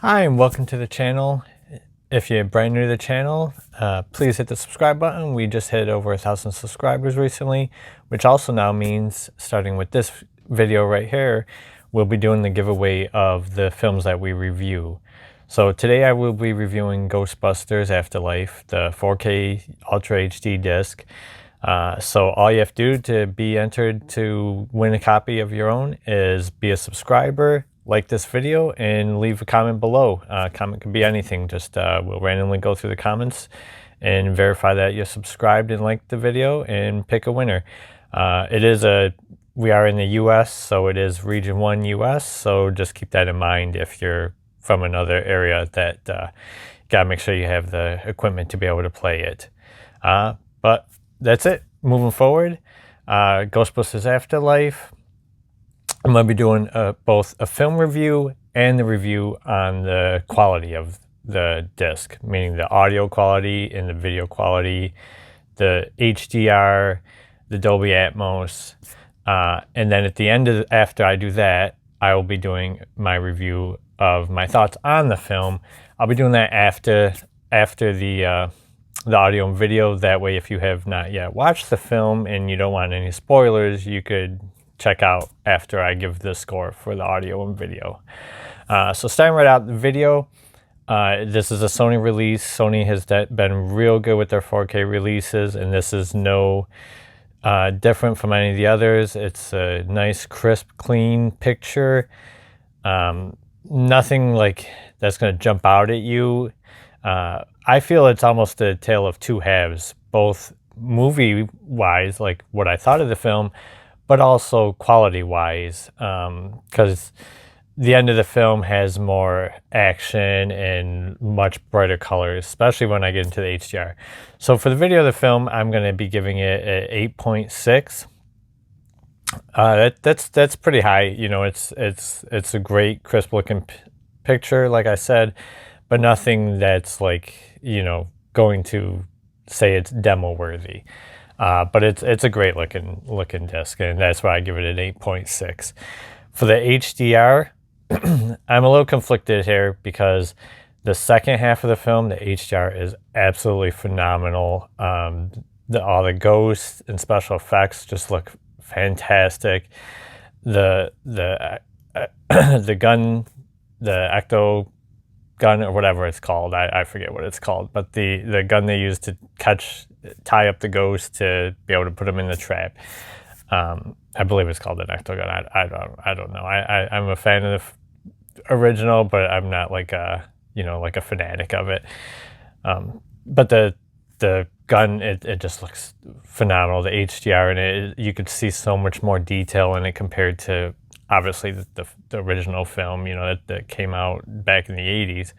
Hi and welcome to the channel. If you're brand new to the channel, please hit the subscribe button. We just hit over 1,000 subscribers recently, which also now means, starting with this video right here, we'll be doing the giveaway of the films that we review. So today I will be reviewing Ghostbusters Afterlife, the 4K UltraHD disc. So all you have to do to be entered to win a copy of your own is be a subscriber, like this video, and leave a comment below. Comment can be anything. Just we'll randomly go through the comments and verify that you're subscribed and liked the video and pick a winner. We are in the US, so it is region 1 US, so just keep that in mind if you're from another area, that you gotta make sure you have the equipment to be able to play it. But that's it. Moving forward, Ghostbusters Afterlife, I'm going to be doing both a film review and the review on the quality of the disc, meaning the audio quality and the video quality, the HDR, the Dolby Atmos, and then at the end after I do that, I will be doing my review of my thoughts on the film. I'll be doing that after the audio and video. That way, if you have not yet watched the film and you don't want any spoilers, you could check out after I give the score for the audio and video. So starting right out the video, this is a Sony release. Sony has been real good with their 4K releases, and this is no different from any of the others. It's a nice, crisp, clean picture. Nothing like that's going to jump out at you. I feel it's almost a tale of two halves, both movie-wise, like what I thought of the film, but also quality-wise, because the end of the film has more action and much brighter colors, especially when I get into the HDR. So for the video of the film, I'm going to be giving it an 8.6. That's pretty high. You know, it's a great, crisp-looking picture, like I said, but nothing that's like, you know, going to say it's demo-worthy. But it's a great looking disc, and that's why I give it an 8.6. For the HDR, I'm a little conflicted here because the second half of the film, the HDR is absolutely phenomenal. All the ghosts and special effects just look fantastic. The gun, the ecto gun or whatever it's called, I forget what it's called, but the gun they use to tie up the ghost to be able to put them in the trap, I believe it's called an ecto gun. I don't know. I'm a fan of the original, but I'm not like a fanatic of it. But the gun, it just looks phenomenal. The HDR in it, you could see so much more detail in it compared to obviously the original film, you know, that came out back in the 80s.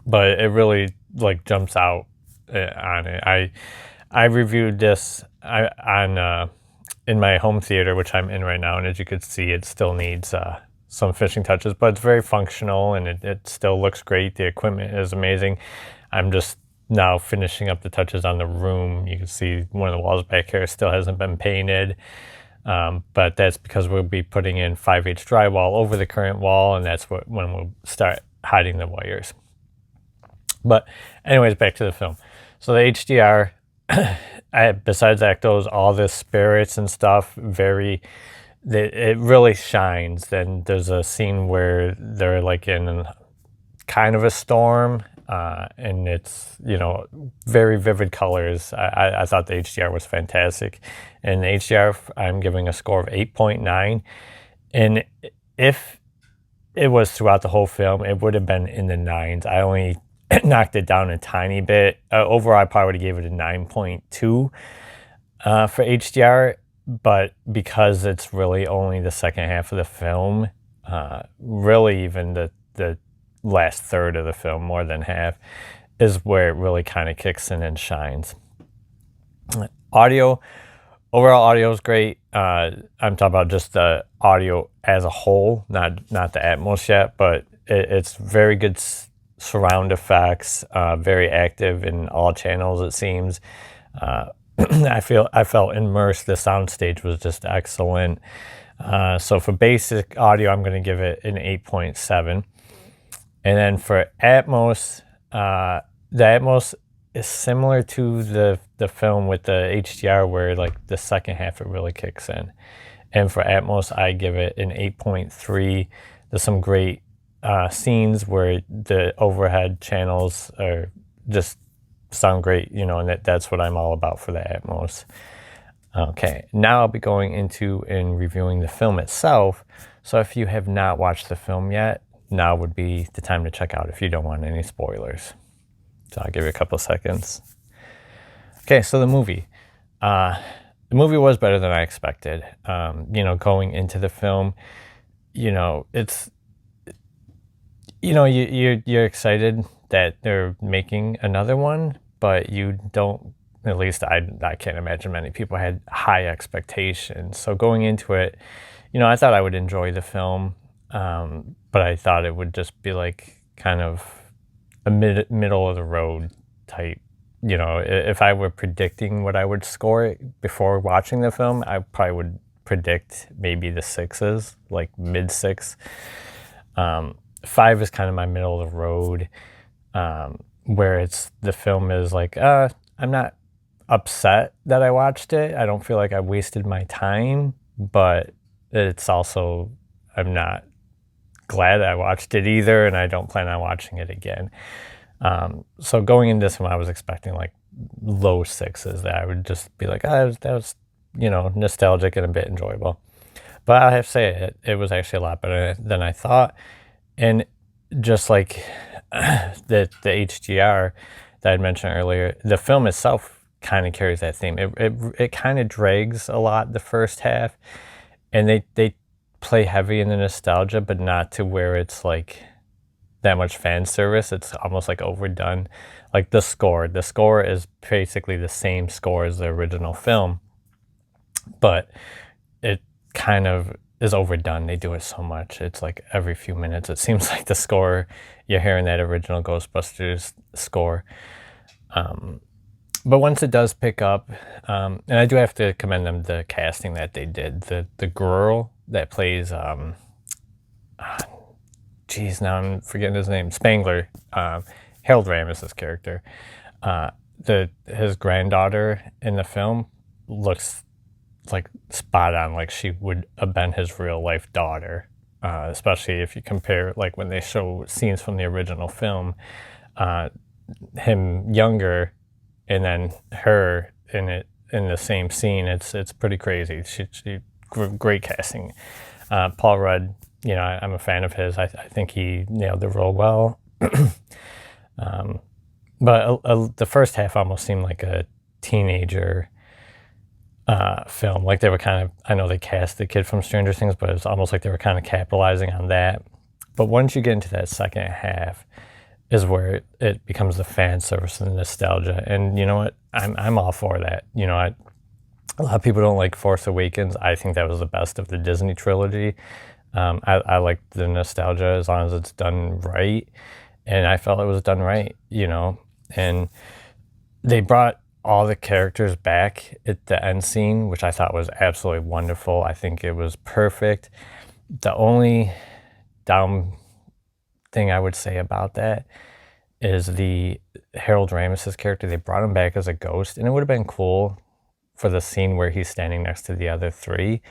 But it really like jumps out on it. I reviewed this in my home theater, which I'm in right now, and as you could see, it still needs some finishing touches, but it's very functional and it still looks great. The equipment is amazing. I'm just now finishing up the touches on the room. You can see one of the walls back here still hasn't been painted, but that's because we'll be putting in 5/8 drywall over the current wall, and that's when we'll start hiding the wires. But anyways, back to the film. So the HDR, besides ectos, all the spirits and stuff, it really shines. Then there's a scene where they're like in kind of a storm, and it's, you know, very vivid colors. I thought the HDR was fantastic. And the HDR, I'm giving a score of 8.9. And if it was throughout the whole film, it would have been in the 9s. I only knocked it down a tiny bit. Overall, I probably would have gave it a 9.2 for HDR, but because it's really only the second half of the film, really even the last third of the film, more than half, is where it really kind of kicks in and shines. Audio, overall audio is great. I'm talking about just the audio as a whole, not the Atmos yet, but it's very good surround effects, very active in all channels, it seems. I felt immersed. The soundstage was just excellent. So for basic audio, I'm going to give it an 8.7. And then for Atmos, the Atmos is similar to the film with the HDR, where like the second half it really kicks in. And for Atmos, I give it an 8.3. There's some great scenes where the overhead channels are just sound great, and that's what I'm all about for the Atmos. Okay, now I'll be going into and reviewing the film itself. So if you have not watched the film yet, now would be the time to check out if you don't want any spoilers. So I'll give you a couple of seconds. Okay, so the movie. The movie was better than I expected. Going into the film, it's, you're excited that they're making another one, but you don't, at least I can't imagine many people had high expectations. So going into it, I thought I would enjoy the film, but I thought it would just be like kind of a middle of the road type. If I were predicting what I would score it before watching the film, I probably would predict maybe the 6s, like mid 6. 5 is kind of my middle of the road, where the film is like, I'm not upset that I watched it. I don't feel like I wasted my time, but it's also, I'm not glad I watched it either, and I don't plan on watching it again. So going into this one, I was expecting like low 6s, that I would just be like, that was nostalgic and a bit enjoyable. But I have to say, it was actually a lot better than I thought. And just like the HDR that I mentioned earlier, the film itself kind of carries that theme. It kind of drags a lot the first half, and they play heavy in the nostalgia, but not to where it's like that much fan service. It's almost like overdone. Like the score is basically the same score as the original film, but it kind of is overdone. They do it so much. It's like every few minutes it seems like the score, you're hearing that original Ghostbusters score. But once it does pick up, and I do have to commend them, the casting that they did. The girl that plays, now I'm forgetting his name, Spangler, Harold Ramis' character. His granddaughter in the film looks like spot on, like she would have been his real life daughter, especially if you compare like when they show scenes from the original film, him younger and then her in the same scene. It's pretty crazy. She great casting. Paul Rudd, I'm a fan of his. I think he nailed the role well. But the first half almost seemed like a teenager film. Like they were kind of, I know they cast the kid from Stranger Things, but it's almost like they were kind of capitalizing on that. But once you get into that second half is where it becomes the fan service and the nostalgia. And you know what? I'm all for that. A lot of people don't like Force Awakens. I think that was the best of the Disney trilogy. I like the nostalgia as long as it's done right. And I felt it was done right, and they brought all the characters back at the end scene, which I thought was absolutely wonderful. I think it was perfect. The only down thing I would say about that is the Harold Ramis' character. They brought him back as a ghost, and it would have been cool for the scene where he's standing next to the other three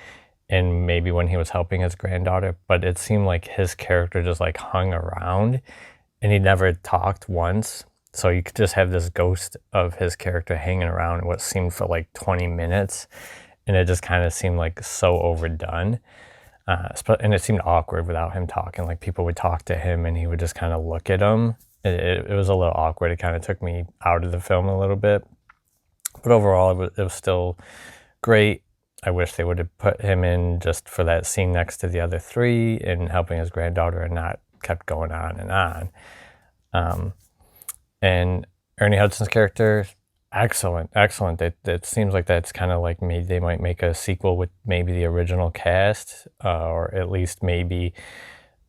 and maybe when he was helping his granddaughter, but it seemed like his character just like hung around and he never talked once. So you could just have this ghost of his character hanging around what seemed for like 20 minutes. And it just kind of seemed like so overdone. And it seemed awkward without him talking. Like people would talk to him and he would just kind of look at them. It was a little awkward. It kind of took me out of the film a little bit. But overall, it was still great. I wish they would have put him in just for that scene next to the other three and helping his granddaughter and not kept going on and on. And Ernie Hudson's character, excellent. It seems like that's kind of like maybe they might make a sequel with maybe the original cast, or at least maybe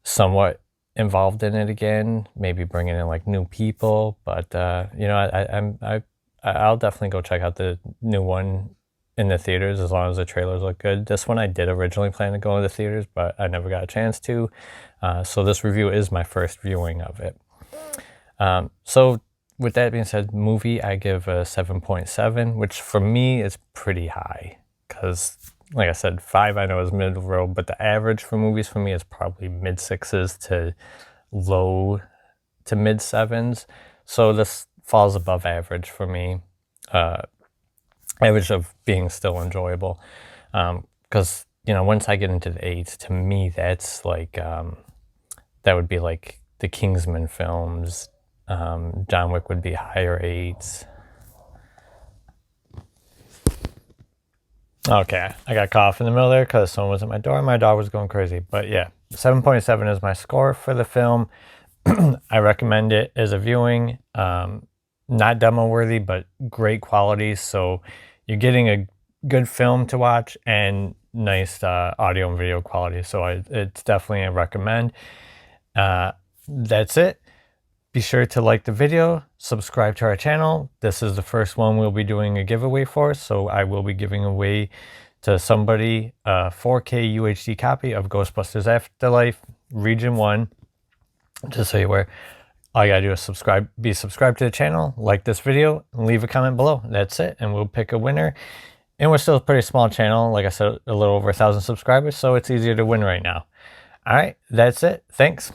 somewhat involved in it again. Maybe bringing in like new people. But I'll definitely go check out the new one in the theaters as long as the trailers look good. This one I did originally plan to go in the theaters, but I never got a chance to. So this review is my first viewing of it. So with that being said, movie I give a 7.7, which for me is pretty high because, like I said, 5 I know is middle road, but the average for movies for me is probably mid 6s to low to mid 7s. So this falls above average for me. Average of being still enjoyable. Because, you know, once I get into the 8s, to me, that's like, that would be like the Kingsman films. John Wick would be higher 8s. Okay, I got cough in the middle there because someone was at my door and my dog was going crazy. But yeah, 7.7 is my score for the film. I recommend it as a viewing. Not demo worthy, but great quality. So you're getting a good film to watch and nice audio and video quality. So it's definitely a recommend. That's it. Be sure to like the video, subscribe to our channel. This is the first one we'll be doing a giveaway for, so I will be giving away to somebody a 4K UHD copy of Ghostbusters Afterlife Region 1. Just so you're aware, all you gotta do is be subscribed to the channel, like this video, and leave a comment below. That's it, and we'll pick a winner. And we're still a pretty small channel, like I said, a little over 1,000 subscribers, so it's easier to win right now. All right, that's it. Thanks.